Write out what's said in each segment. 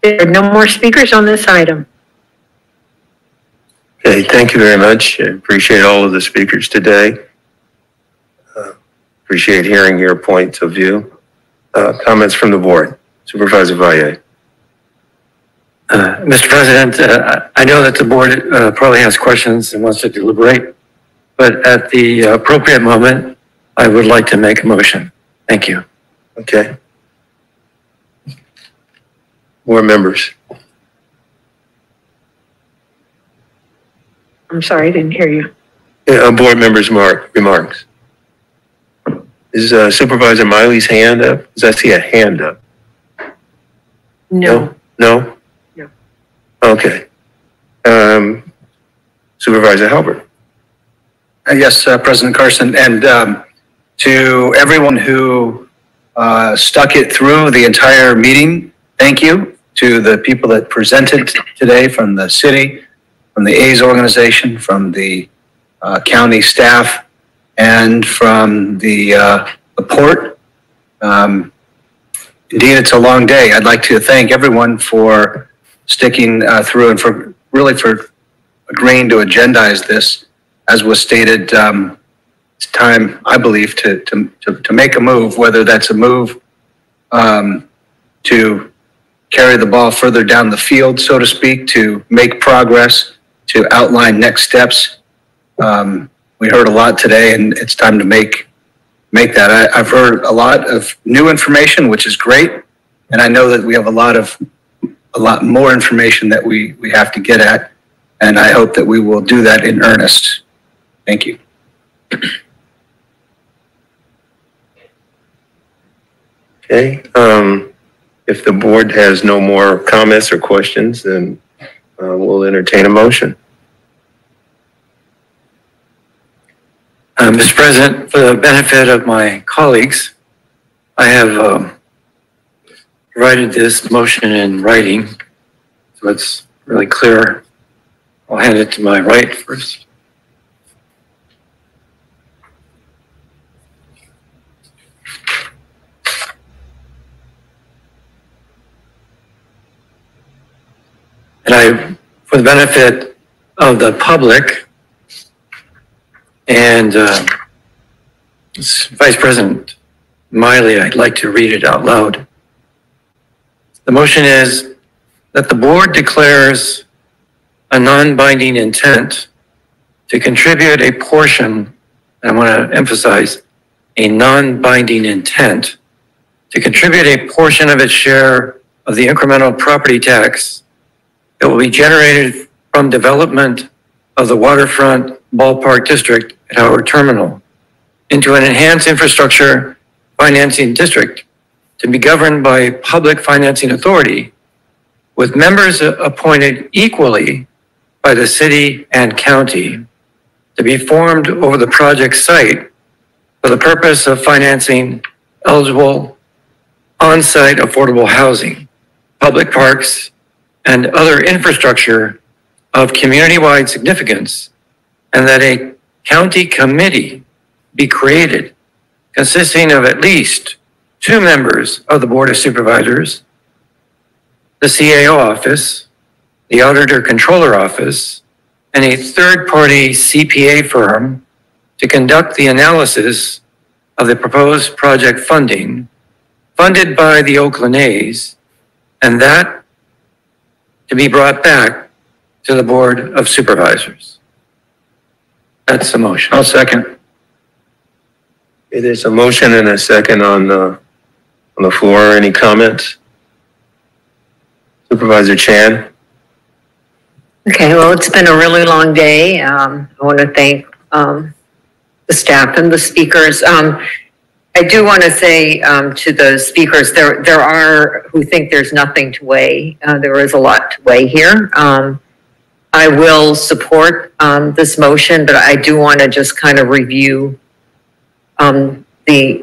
There are no more speakers on this item. Okay, thank you very much. I appreciate all of the speakers today. Appreciate hearing your points of view. Comments from the board. Supervisor Valle. Mr. President, I know that the board probably has questions and wants to deliberate, but at the appropriate moment, I would like to make a motion. Thank you. Okay. Board members. I'm sorry, I didn't hear you. Board members' remarks. Is Supervisor Miley's hand up? Does I see a hand up? No. No? No. Okay. Supervisor Halbert. Yes, President Carson, and to everyone who stuck it through the entire meeting, thank you. To the people that presented today from the city, from the A's organization, from the county staff, and from the port. Indeed, it's a long day. I'd like to thank everyone for sticking through and for agreeing to agendize this. As was stated, it's time, I believe, to make a move, whether that's a move to carry the ball further down the field, so to speak, to make progress, to outline next steps. We heard a lot today, and it's time to make that. I've heard a lot of new information, which is great, and I know that we have a lot more information that we have to get at, and I hope that we will do that in earnest. Thank you. Okay. If the board has no more comments or questions, then we'll entertain a motion. Mr. President, for the benefit of my colleagues, I have provided this motion in writing, so it's really clear. I'll hand it to my right first. And for the benefit of the public and Vice President Miley, I'd like to read it out loud. The motion is that the board declares a non-binding intent to contribute a portion, and I want to emphasize, a non-binding intent to contribute a portion of its share of the incremental property tax that will be generated from development of the waterfront ballpark district at Howard Terminal into an enhanced infrastructure financing district to be governed by public financing authority with members appointed equally by the city and county to be formed over the project site for the purpose of financing eligible on-site affordable housing, public parks, and other infrastructure of community-wide significance, and that a county committee be created consisting of at least 2 members of the Board of Supervisors, the CAO office, the Auditor Controller office, and a third-party CPA firm to conduct the analysis of the proposed project funding funded by the Oakland A's, and that to be brought back to the Board of Supervisors. That's the motion. I'll second. Okay, there's a motion and a second on the floor. Any comments? Supervisor Chan. Okay, well, it's been a really long day. I want to thank the staff and the speakers. I do want to say to the speakers, there are who think there's nothing to weigh. There is a lot to weigh here. I will support this motion, but I do want to just kind of review the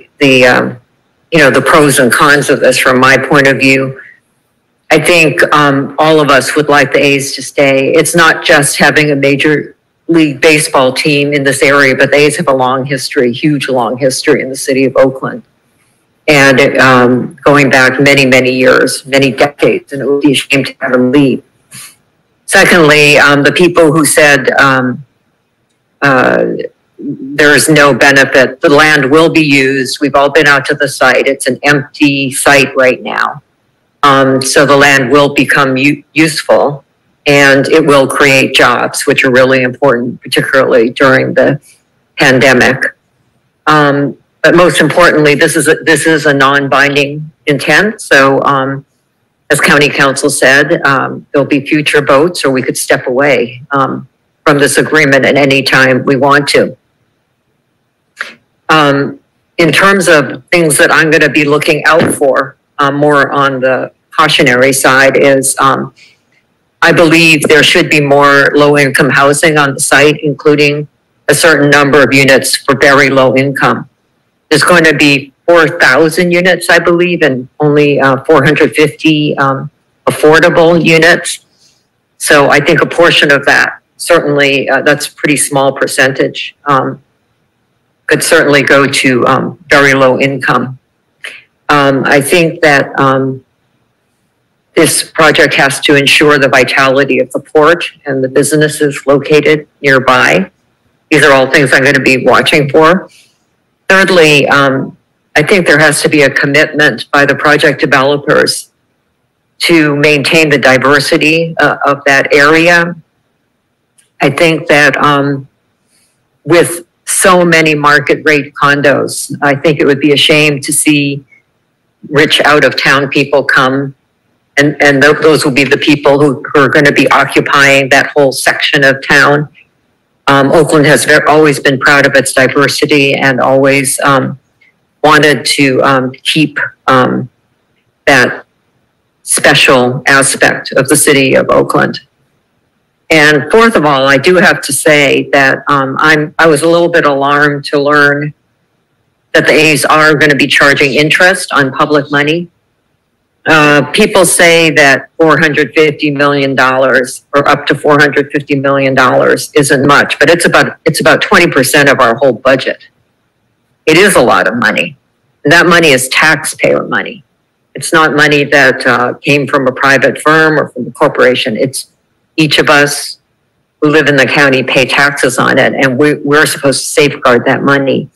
pros and cons of this from my point of view. I think all of us would like the A's to stay. It's not just having a major league baseball team in this area, but the A's have a long history, huge long history in the city of Oakland. and going back many, many years, many decades, and it would be a shame to have them leave. Secondly, the people who said there is no benefit, the land will be used. We've all been out to the site. It's an empty site right now. So the land will become useful, and it will create jobs, which are really important, particularly during the pandemic. But most importantly, this is a non-binding intent. So as County Counsel said, there'll be future votes, or we could step away from this agreement at any time we want to. In terms of things that I'm going to be looking out for, more on the cautionary side, is I believe there should be more low-income housing on the site, including a certain number of units for very low income. There's going to be 4,000 units, I believe, and only 450 affordable units. So I think a portion of that, certainly, that's a pretty small percentage, could certainly go to very low income. I think that this project has to ensure the vitality of the port and the businesses located nearby. These are all things I'm going to be watching for. Thirdly, I think there has to be a commitment by the project developers to maintain the diversity of that area. I think that with so many market rate condos, I think it would be a shame to see rich out of town people come, and those will be the people who are going to be occupying that whole section of town. Oakland has always been proud of its diversity and always wanted to keep that special aspect of the city of Oakland. And fourth of all, I do have to say that I was a little bit alarmed to learn that the A's are going to be charging interest on public money. People say that $450 million or up to $450 million isn't much, but it's about 20% of our whole budget. It is a lot of money. And that money is taxpayer money. It's not money that came from a private firm or from a corporation. It's each of us who live in the county pay taxes on it, and we're supposed to safeguard that money.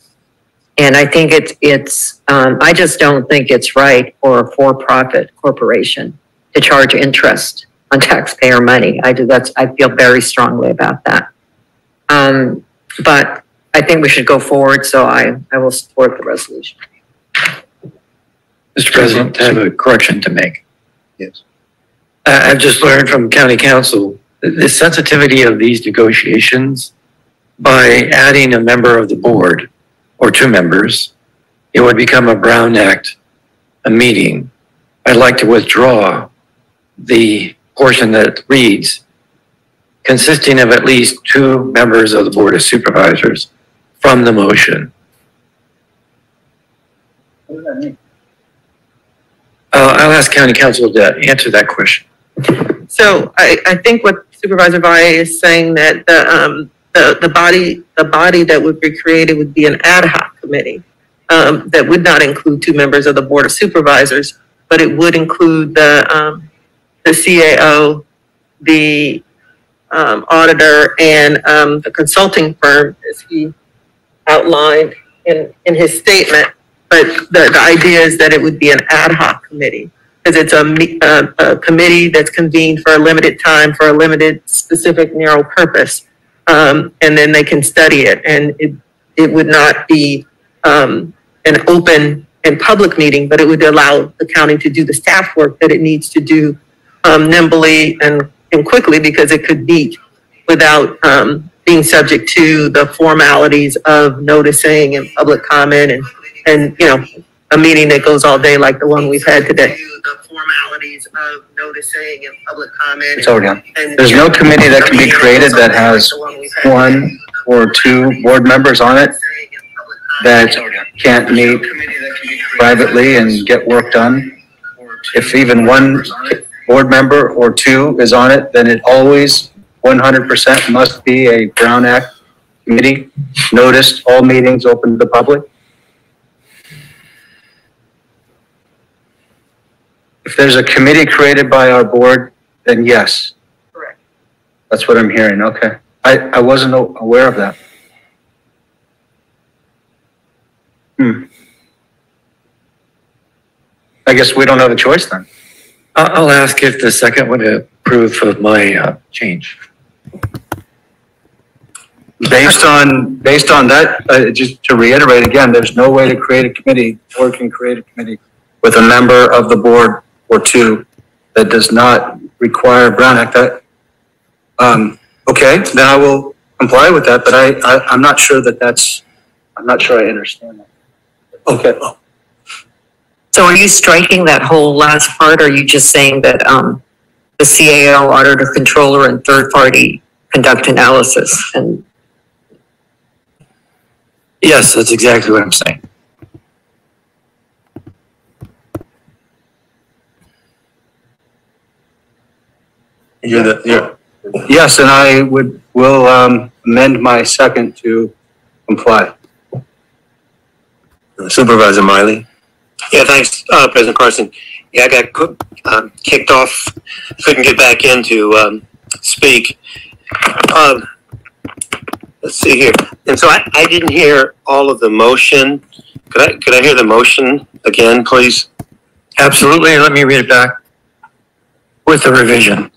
And I think I just don't think it's right for a for-profit corporation to charge interest on taxpayer money. I feel very strongly about that. But I think we should go forward, so I will support the resolution. Mr. President, I have a correction to make. Yes. I've just learned from County Counsel the sensitivity of these negotiations. By adding a member of the board or two members, it would become a Brown Act, a meeting. I'd like to withdraw the portion that reads, consisting of at least two members of the Board of Supervisors, from the motion. What does that mean? I'll ask County Counsel to answer that question. So I think what Supervisor Valle is saying, that the body that would be created would be an ad hoc committee that would not include two members of the Board of Supervisors, but it would include the CAO, the auditor, and the consulting firm, as he outlined in his statement. But the idea is that it would be an ad hoc committee, because it's a committee that's convened for a limited time for a limited, specific, narrow purpose. And then they can study it, and it would not be an open and public meeting, but it would allow the county to do the staff work that it needs to do nimbly and quickly, because it could meet without being subject to the formalities of noticing and public comment and a meeting that goes all day like the one we've had today. The formalities of noticing and public comment. It's already done. There's no committee that can be created that has one or two board members on it that can't meet privately and get work done. If even one board member or two is on it, then it always 100% must be a Brown Act committee, noticed, all meetings open to the public. there's a committee created by our board, then yes. Correct. That's what I'm hearing. Okay. I wasn't aware of that. I guess we don't have a choice then. I'll ask if the second would approve of my change. Based on that, just to reiterate again, there's no way to create a committee, board can create a committee with a member of the board or two that does not require Brown Act. Okay, then I will comply with that, but I'm not sure I'm not sure I understand that. Okay. So are you striking that whole last part, or are you just saying that the CAO, auditor, controller, and third party conduct analysis? And Yes, that's exactly what I'm saying. Yes, and I will amend my second to comply. Supervisor Miley? Yeah, thanks, President Carson. Yeah, I got kicked off, couldn't get back in to speak. Let's see here. And so I didn't hear all of the motion. Could I hear the motion again, please? Absolutely. Let me read it back with the revision.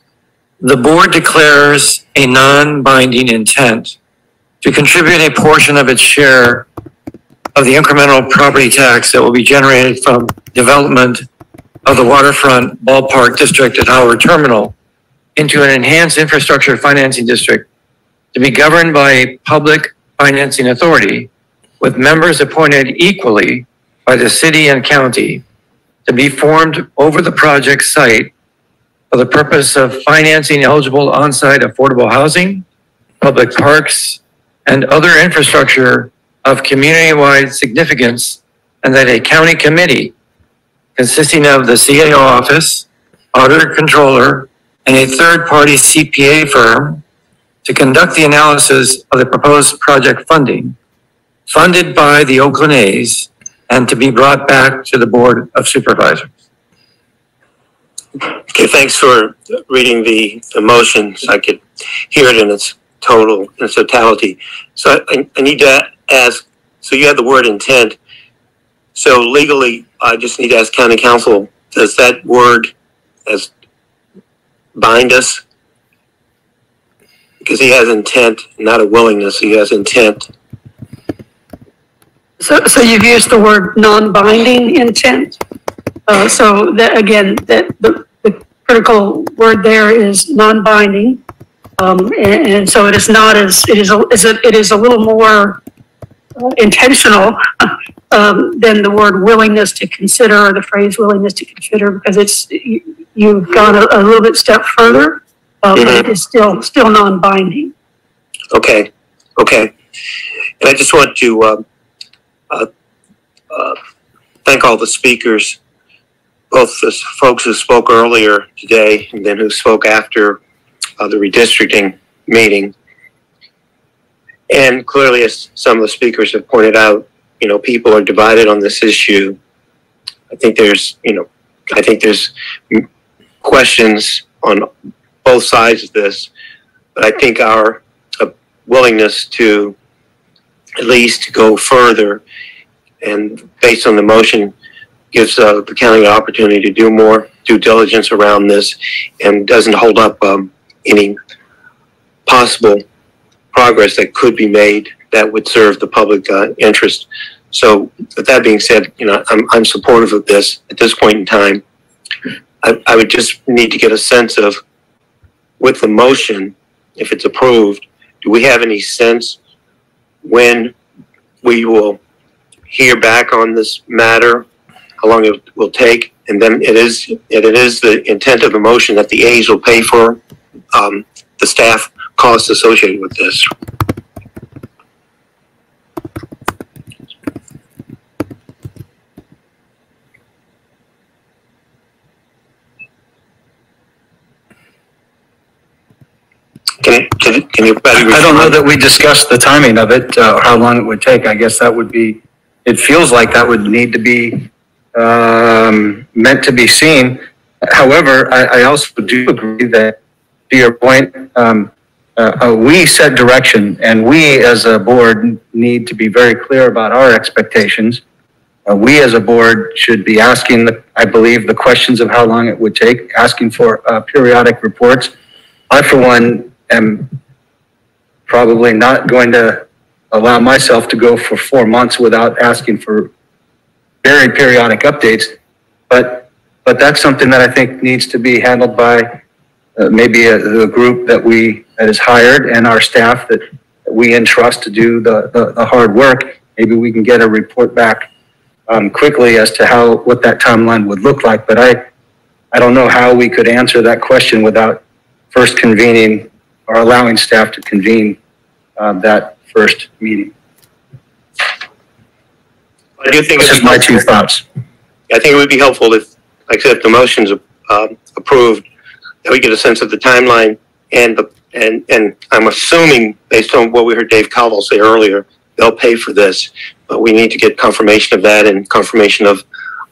The board declares a non-binding intent to contribute a portion of its share of the incremental property tax that will be generated from development of the waterfront ballpark district at Howard Terminal into an enhanced infrastructure financing district to be governed by a public financing authority with members appointed equally by the city and county to be formed over the project site for the purpose of financing eligible on-site affordable housing, public parks, and other infrastructure of community-wide significance, and that a county committee consisting of the CAO office, auditor controller, and a third-party CPA firm to conduct the analysis of the proposed project funding, funded by the Oakland A's, and to be brought back to the Board of Supervisors. Okay, thanks for reading the motion so I could hear it in its totality. So I need to ask, so you have the word intent. So legally, I just need to ask County Counsel, does that word bind us? Because he has intent, not a willingness, he has intent. So you've used the word non-binding intent. So that again, the critical word there is non-binding, and so it is not as it is a little more intentional than the word willingness to consider, or the phrase willingness to consider, because you've gone a little bit step further, but it is still non-binding. Okay. And I just want to thank all the speakers, both the folks who spoke earlier today and then who spoke after the redistricting meeting. And clearly, as some of the speakers have pointed out, people are divided on this issue. I think there's questions on both sides of this, but I think our willingness to at least go further and based on the motion gives the county an opportunity to do more due diligence around this and doesn't hold up any possible progress that could be made that would serve the public interest. So with that being said, I'm supportive of this at this point in time. I would just need to get a sense of, with the motion, if it's approved, do we have any sense when we will hear back on this matter, how long it will take? And then it is the intent of the motion that the A's will pay for the staff costs associated with this. Can you I don't know that we discussed the timing of it, or how long it would take. I guess that would be, it feels like that would need to be meant to be seen. However, I also do agree that, to your point, we set direction, and we as a board need to be very clear about our expectations. We as a board should be asking, I believe, the questions of how long it would take, asking for periodic reports. I, for one, am probably not going to allow myself to go for 4 months without asking for very periodic updates. But that's something that I think needs to be handled by maybe a group that is hired, and our staff that we entrust to do the hard work. Maybe we can get a report back quickly as to what that timeline would look like. But I don't know how we could answer that question without first convening or allowing staff to convene that first meeting. I do think This is my 2 thoughts. I think it would be helpful if, like I said, if the motion's approved, that we get a sense of the timeline, and I'm assuming, based on what we heard Dave Caldwell say earlier, they'll pay for this, but we need to get confirmation of that and confirmation of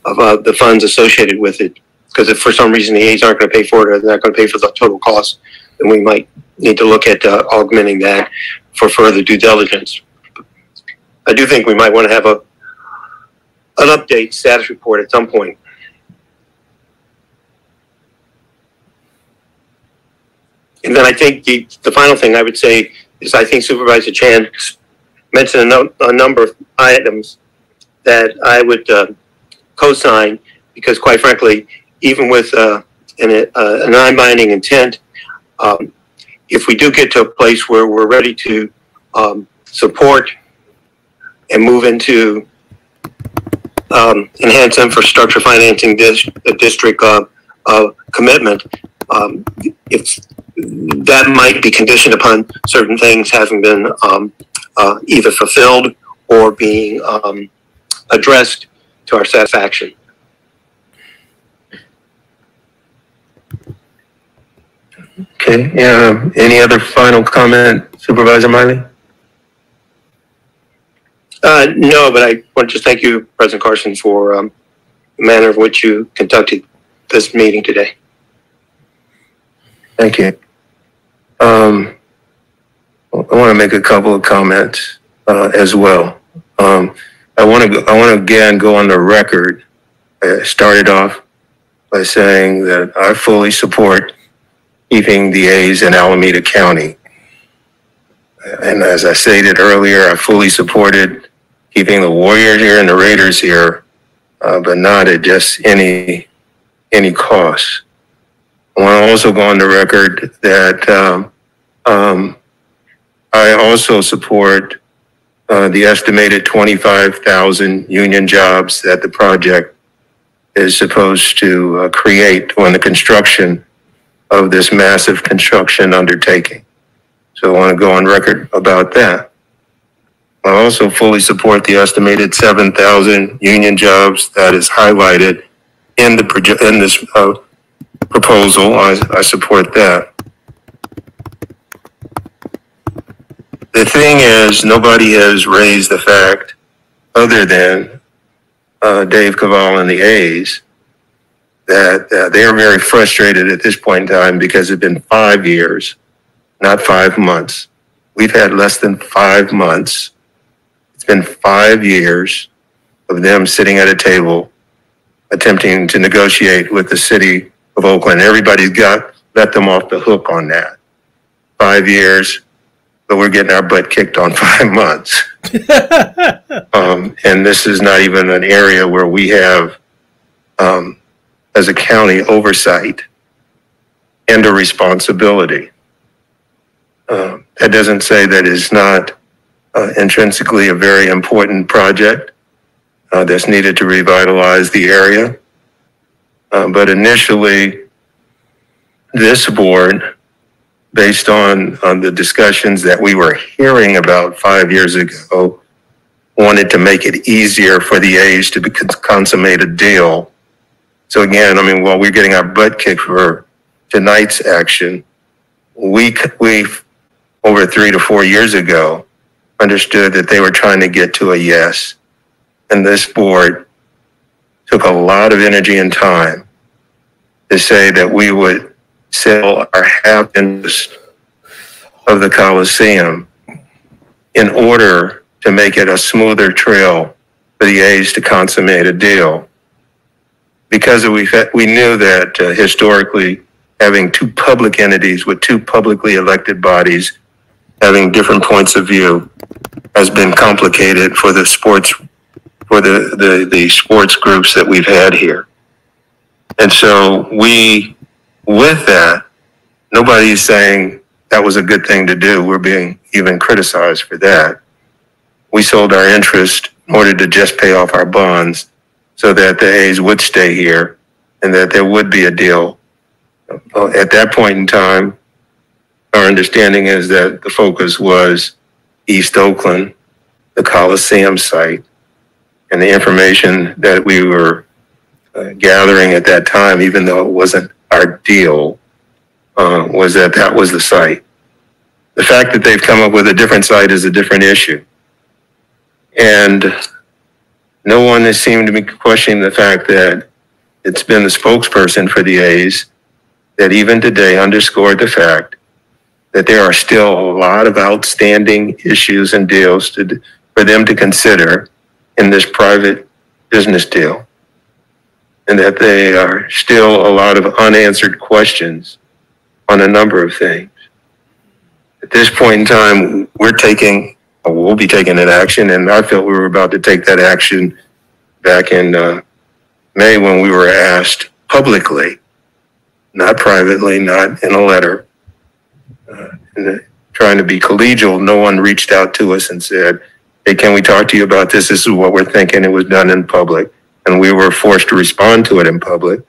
the funds associated with it. Because if for some reason the A's aren't going to pay for it, or they're not going to pay for the total cost, then we might need to look at augmenting that for further due diligence. I do think we might want to have an update status report at some point. And then I think the final thing I would say is I think Supervisor Chan mentioned a number of items that I would co-sign, because quite frankly, even with a non-binding intent, if we do get to a place where we're ready to support and move into enhanced infrastructure financing district commitment, that might be conditioned upon certain things having been either fulfilled or being addressed to our satisfaction. Okay, any other final comment, Supervisor Miley? No, but I want to just thank you, President Carson, for the manner in which you conducted this meeting today. Thank you. I want to make a couple of comments as well. I want to again go on the record. I started off by saying that I fully support keeping the A's in Alameda County. And as I stated earlier, I fully supported keeping the Warriors here and the Raiders here, but not at just any cost. I want to also go on the record that I also support the estimated 25,000 union jobs that the project is supposed to create when the construction of this massive construction undertaking. So I want to go on record about that. I also fully support the estimated 7,000 union jobs that is highlighted in this proposal. I support that. The thing is, nobody has raised the fact, other than Dave Caldwell and the A's, that they are very frustrated at this point in time because it's been 5 years, not 5 months. We've had less than 5 months. It's been 5 years of them sitting at a table attempting to negotiate with the city of Oakland. Everybody's let them off the hook on that. 5 years, but we're getting our butt kicked on 5 months. And this is not even an area where we have, as a county, oversight and a responsibility. That doesn't say that it's not intrinsically a very important project that's needed to revitalize the area. But initially, this board, based on the discussions that we were hearing about 5 years ago, wanted to make it easier for the A's to consummate a deal. So again, I mean, while we're getting our butt kicked for tonight's action, we over 3 to 4 years ago understood that they were trying to get to a yes. And this board took a lot of energy and time to say that we would sell our half interest of the Coliseum in order to make it a smoother trail for the A's to consummate a deal. Because we knew that historically having two public entities with two publicly elected bodies having different points of view has been complicated for the sports groups that we've had here. And so with that, nobody's saying that was a good thing to do. We're being even criticized for that. We sold our interest in order to just pay off our bonds so that the A's would stay here and that there would be a deal. At that point in time, our understanding is that the focus was East Oakland, the Coliseum site, and the information that we were gathering at that time, even though it wasn't our deal, was that was the site. The fact that they've come up with a different site is a different issue. And no one has seemed to be questioning the fact that it's been the spokesperson for the A's that even today underscored the fact that there are still a lot of outstanding issues and deals for them to consider in this private business deal. And that there are still a lot of unanswered questions on a number of things. At this point in time, we'll be taking an action, and I felt we were about to take that action back in May when we were asked publicly, not privately, not in a letter, trying to be collegial. No one reached out to us and said, hey, can we talk to you about this? This is what we're thinking. It was done in public. And we were forced to respond to it in public,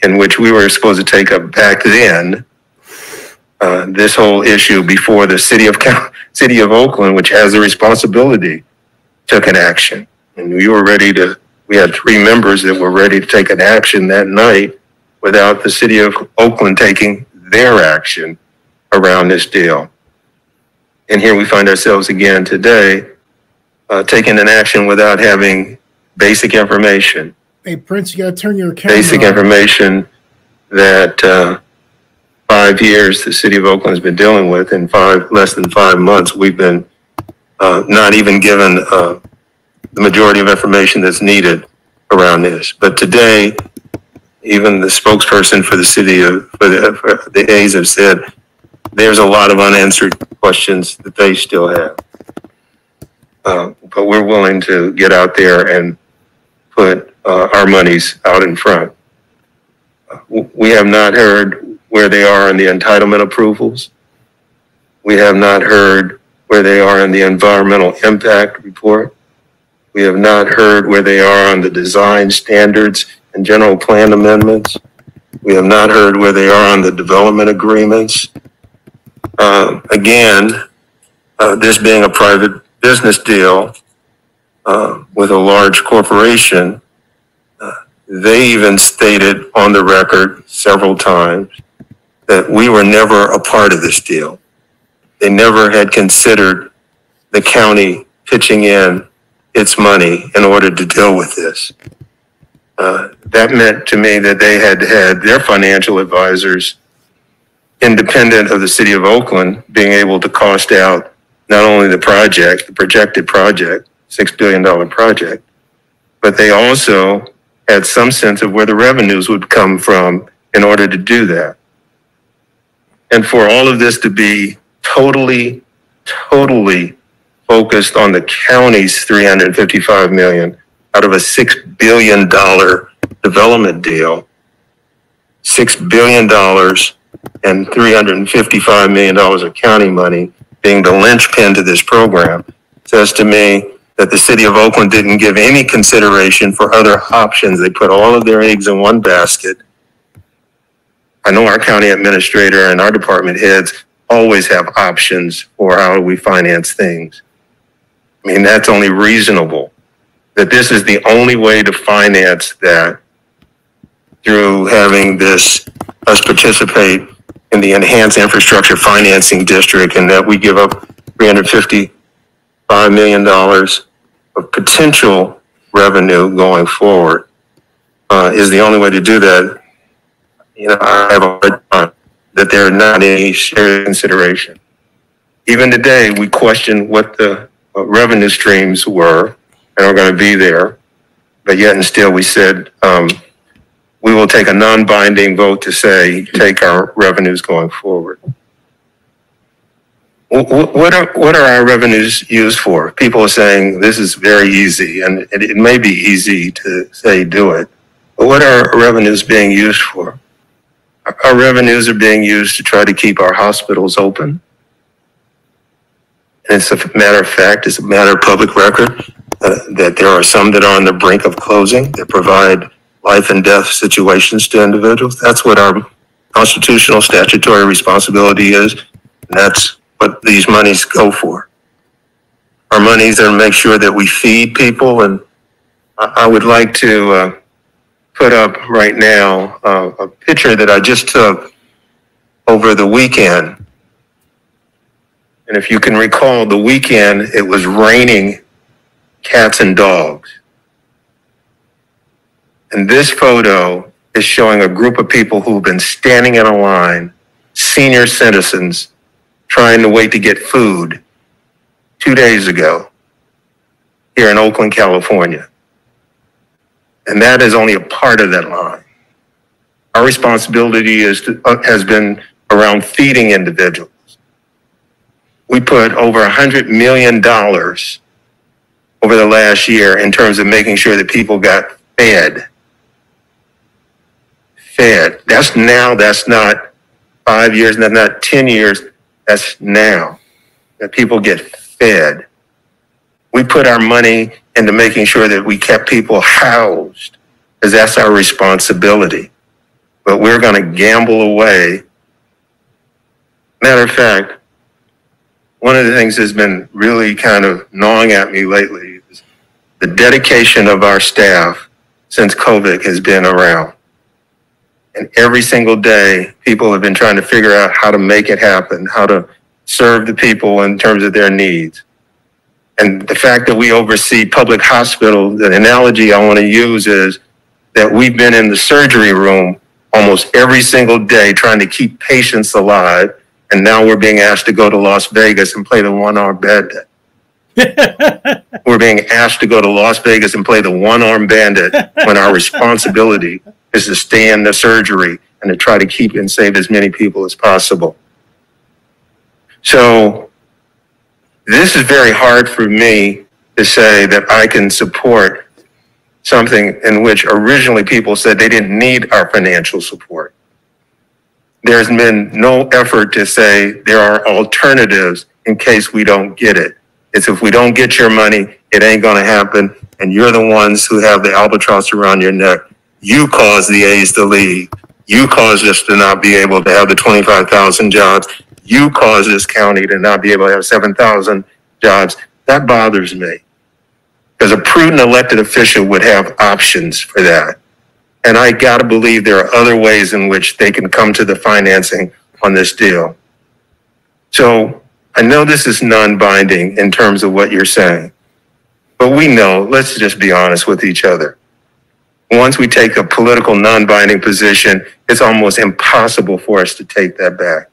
in which we were supposed to take up back then this whole issue before the city of Oakland, which has the responsibility, took an action. And we had 3 members that were ready to take an action that night without the city of Oakland taking their action around this deal. And here we find ourselves again today, taking an action without having basic information. Hey, Prince, you gotta turn your camera Basic on. information that 5 years the city of Oakland has been dealing with. In less than 5 months, we've been not even given the majority of information that's needed around this. But today, even the spokesperson for the city for the A's have said there's a lot of unanswered questions that they still have. But we're willing to get out there and put our monies out in front. We have not heard where they are in the entitlement approvals. We have not heard where they are in the environmental impact report. We have not heard where they are on the design standards and general plan amendments. We have not heard where they are on the development agreements. Again, this being a private business deal with a large corporation, they even stated on the record several times that we were never a part of this deal. They never had considered the county pitching in its money in order to deal with this. That meant to me that they had their financial advisors, independent of the city of Oakland, being able to cost out not only the projected project, $6 billion project, but they also had some sense of where the revenues would come from in order to do that. And for all of this to be totally focused on the county's $355 million out of a $6 billion development deal, $6 billion and $355 million of county money being the linchpin to this program, says to me that the city of Oakland didn't give any consideration for other options. They put all of their eggs in one basket. I know our county administrator and our department heads always have options for how we finance things. I mean, that's only reasonable. That this is the only way to finance that, through having us participate in the Enhanced Infrastructure Financing District, and that we give up $355 million of potential revenue going forward. is the only way to do that, I have a hard time that they're not any shared consideration. Even today, we question what the revenue streams were and are going to be there, but yet and still we said we will take a non-binding vote to say take our revenues going forward. What are our revenues used for? People are saying this is very easy, and it may be easy to say do it, but what are our revenues being used for? Our revenues are being used to try to keep our hospitals open. And it's a matter of fact, it's a matter of public record that there are some that are on the brink of closing that provide life and death situations to individuals. That's what our constitutional statutory responsibility is. And that's what these monies go for. Our monies are to make sure that we feed people. And I would like to put up right now a picture that I just took over the weekend. And if you can recall, the weekend, it was raining cats and dogs. And this photo is showing a group of people who've been standing in a line, senior citizens, trying to wait to get food 2 days ago here in Oakland, California. And that is only a part of that line. Our responsibility has been around feeding individuals. We put over $100 million over the last year in terms of making sure that people got fed. That's now, that's not 5 years, that's not 10 years, that's now that people get fed. We put our money into making sure that we kept people housed, because that's our responsibility. But we're going to gamble away. Matter of fact, one of the things that's been really kind of gnawing at me lately is the dedication of our staff since COVID has been around. And every single day, people have been trying to figure out how to make it happen, how to serve the people in terms of their needs. And the fact that we oversee public hospitals, the analogy I want to use is that we've been in the surgery room almost every single day trying to keep patients alive. And now we're being asked to go to Las Vegas and play the one-arm bandit. We're being asked to go to Las Vegas and play the one-arm bandit when our responsibility is to stay in the surgery and to try to keep and save as many people as possible. So this is very hard for me to say that I can support something in which originally people said they didn't need our financial support. There's been no effort to say there are alternatives in case we don't get it. It's if we don't get your money, it ain't going to happen. And you're the ones who have the albatross around your neck. You caused the A's to leave. You caused us to not be able to have the 25,000 jobs. You caused this county to not be able to have 7,000 jobs. That bothers me. Because a prudent elected official would have options for that. And I got to believe there are other ways in which they can come to the financing on this deal. So I know this is non-binding in terms of what you're saying, but we know, let's just be honest with each other. Once we take a political non-binding position, it's almost impossible for us to take that back.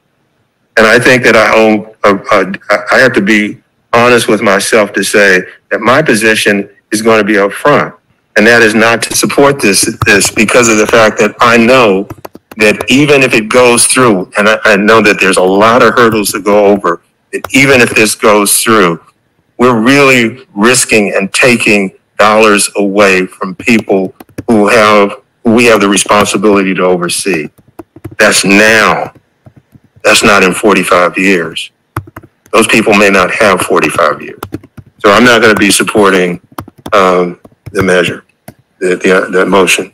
And I think that I have to be honest with myself to say that my position is going to be up front. And that is not to support this because of the fact that I know that even if it goes through, and I know that there's a lot of hurdles to go over, that even if this goes through, we're really risking and taking dollars away from people who we have the responsibility to oversee. That's now. That's not in 45 years. Those people may not have 45 years. So I'm not going to be supporting the measure, the motion.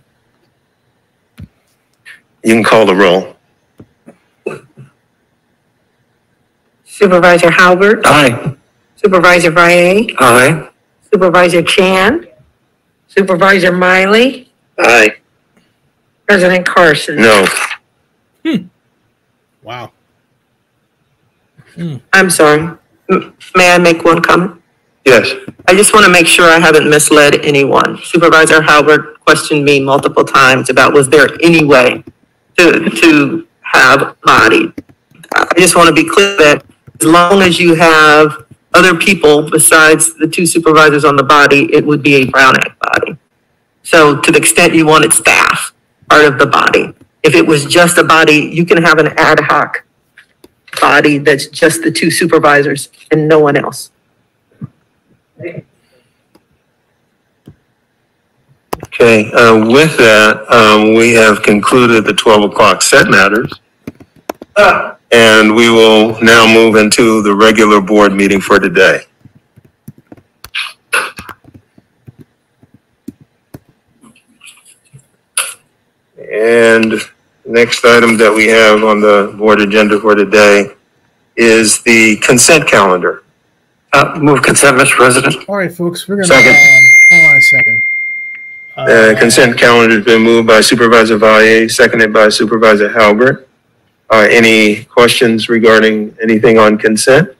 You can call the roll. Supervisor Halbert, Aye. Supervisor Valle, Aye. Supervisor Chan, Supervisor Miley, Aye. President Carson. No. Wow. I'm sorry. May I make one comment? Yes. I just want to make sure I haven't misled anyone. Supervisor Howard questioned me multiple times about was there any way to have body. I just want to be clear that as long as you have other people besides the two supervisors on the body, it would be a Brown Act body. So to the extent you wanted staff, part of the body. If it was just a body, you can have an ad hoc body that's just the two supervisors and no one else. Okay, with that, we have concluded the 12 o'clock set matters. And we will now move into the regular board meeting for today. And next item that we have on the board agenda for today is the consent calendar. Move consent, Mr. President. All right, folks, we're gonna, Second. hold on a second. Consent calendar has been moved by Supervisor Valle, seconded by Supervisor Halbert. Any questions regarding anything on consent?